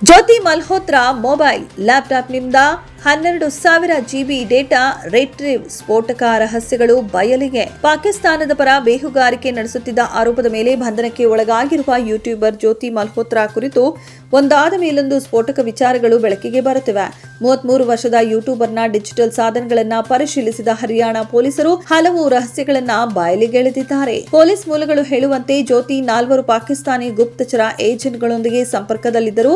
ಜ್ಯೋತಿ Malhotra mobile ಲ್ಯಾಪ್ಟಾಪ್ನಿಂದ 12,000 GB data retrieve. ಸ್ಫೋಟಕ ರಹಸ್ಯಗಳು ಬಯಲಿಗೆ. ಪಾಕಿಸ್ತಾನದ ಪರ ಬೇಹುಗಾರಿಕೆ ನಡೆಸುತ್ತಿದ್ದ ಆರೋಪದ ಮೇಲೆ ಬಂಧನಕ್ಕೆ ಒಳಗಾಗಿರುವ ಯೂಟ್ಯೂಬರ್ ಜ್ಯೋತಿ ಮಲ್ಹೋತ್ರಾ ಕುರಿತು ಒಂದಾದ ಮೇಲೊಂದು ಸ್ಫೋಟಕ ವಿಚಾರಗಳು ಬೆಳಕಿಗೆ ಬರುತ್ತಿವೆ. 33 ವರ್ಷದ ಯೂಟ್ಯೂಬರ್ನ ಡಿಜಿಟಲ್ ಸಾಧನಗಳನ್ನು ಪರಿಶೀಲಿಸಿದ ಹರಿಯಾಣ ಪೊಲೀಸರು ಹಲವು ರಹಸ್ಯಗಳನ್ನ ಬಯಲಿಗೆಳೆದಿದ್ದಾರೆ. ಪೊಲೀಸ್ ಮೂಲಗಳು ಹೇಳುವಂತೆ ಜ್ಯೋತಿ 4 ಪಾಕಿಸ್ತಾನಿ ಗುಪ್ತಚರ ಏಜೆಂಟ್ಗಳೊಂದಿಗೆ ಸಂಪರ್ಕದಲ್ಲಿದ್ದರು.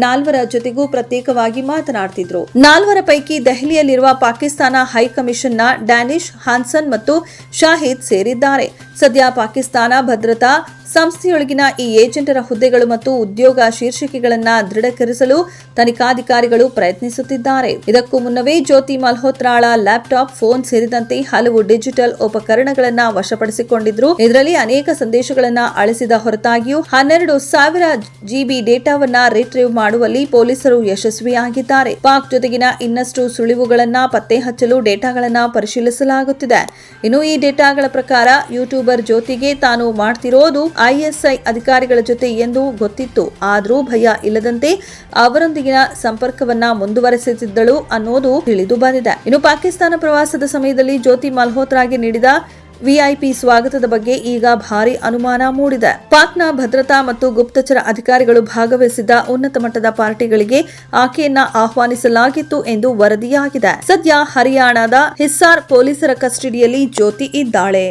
4 ಜೊತೆಗೂ ಪ್ರತ್ಯೇಕವಾಗಿ ಮಾತನಾಡುತ್ತಿದ್ರು. 4 ಪೈಕಿ ದೆಹಲಿಯಲ್ಲಿರುವ ಪಾಕಿಸ್ತಾನ ಹೈಕಮಿಷನ್ನ ಡ್ಯಾನಿಶ್, ಹಾನ್ಸನ್ ಮತ್ತು ಶಾಹಿದ್ ಸೇರಿದ್ದಾರೆ. ಸದ್ಯ ಪಾಕಿಸ್ತಾನ ಭದ್ರತಾ ಸಂಸ್ಥೆಯೊಳಗಿನ ಈ ಏಜೆಂಟರ ಹುದ್ದೆಗಳು ಮತ್ತು ಉದ್ಯೋಗ ಶೀರ್ಷಿಕೆಗಳನ್ನು ದೃಢೀಕರಿಸಲು ತನಿಖಾಧಿಕಾರಿಗಳು ಪ್ರಯತ್ನಿಸುತ್ತಿದ್ದಾರೆ. ಇದಕ್ಕೂ ಮುನ್ನವೇ ಜ್ಯೋತಿ ಮಲ್ಹೋತ್ರಾಳ ಲ್ಯಾಪ್ಟಾಪ್, ಫೋನ್ ಸೇರಿದಂತೆ ಹಲವು ಡಿಜಿಟಲ್ ಉಪಕರಣಗಳನ್ನು ವಶಪಡಿಸಿಕೊಂಡಿದ್ರು. ಇದರಲ್ಲಿ ಅನೇಕ ಸಂದೇಶಗಳನ್ನು ಅಳಿಸಿದ ಹೊರತಾಗಿಯೂ 12,000 GB ಡೇಟಾವನ್ನ ರಿಟ್ರೀವ್ ಮಾಡುವಲ್ಲಿ ಪೊಲೀಸರು ಯಶಸ್ವಿಯಾಗಿದ್ದಾರೆ. ಪಾಕ್ ಜೊತೆಗಿನ ಇನ್ನಷ್ಟು ಸುಳಿವುಗಳನ್ನು ಪತ್ತೆ ಹಚ್ಚಲು ಡೇಟಾಗಳನ್ನು ಪರಿಶೀಲಿಸಲಾಗುತ್ತಿದೆ. ಇನ್ನು ಈ ಡೇಟಾಗಳ ಪ್ರಕಾರ ಯೂಟ್ಯೂಬರ್ ಜ್ಯೋತಿಗೆ ತಾನು ಮಾಡ್ತಿರೋದು ISI ಅಧಿಕಾರಿಗಳ ಜೊತೆ ಎಂದು ಗೊತ್ತಿತ್ತು. ಆದರೂ ಭಯ ಇಲ್ಲದಂತೆ ಅವರೊಂದಿಗಿನ ಸಂಪರ್ಕವನ್ನ ಮುಂದುವರೆಸುತ್ತಿದ್ದಳು ಅನ್ನೋದು ತಿಳಿದು ಬಂದಿದೆ. ಇನ್ನು ಪಾಕಿಸ್ತಾನ ಪ್ರವಾಸದ ಸಮಯದಲ್ಲಿ ಜ್ಯೋತಿ ಮಲ್ಹೋತ್ರಾಗೆ ನೀಡಿದ VIP ಸ್ವಾಗತದ ಬಗ್ಗೆ ಈಗ ಭಾರಿ ಅನುಮಾನ ಮೂಡಿದೆ. ಪಾಕ್ನ ಭದ್ರತಾ ಮತ್ತು ಗುಪ್ತಚರ ಅಧಿಕಾರಿಗಳು ಭಾಗವಹಿಸಿದ್ದ ಉನ್ನತ ಮಟ್ಟದ ಪಾರ್ಟಿಗಳಿಗೆ ಆಕೆಯನ್ನ ಆಹ್ವಾನಿಸಲಾಗಿತ್ತು ಎಂದು ವರದಿಯಾಗಿದೆ. ಸದ್ಯ ಹರಿಯಾಣದ ಹಿಸ್ಸಾರ್ ಪೊಲೀಸರ ಕಸ್ಟಡಿಯಲ್ಲಿ ಜ್ಯೋತಿ ಇದ್ದಾಳೆ.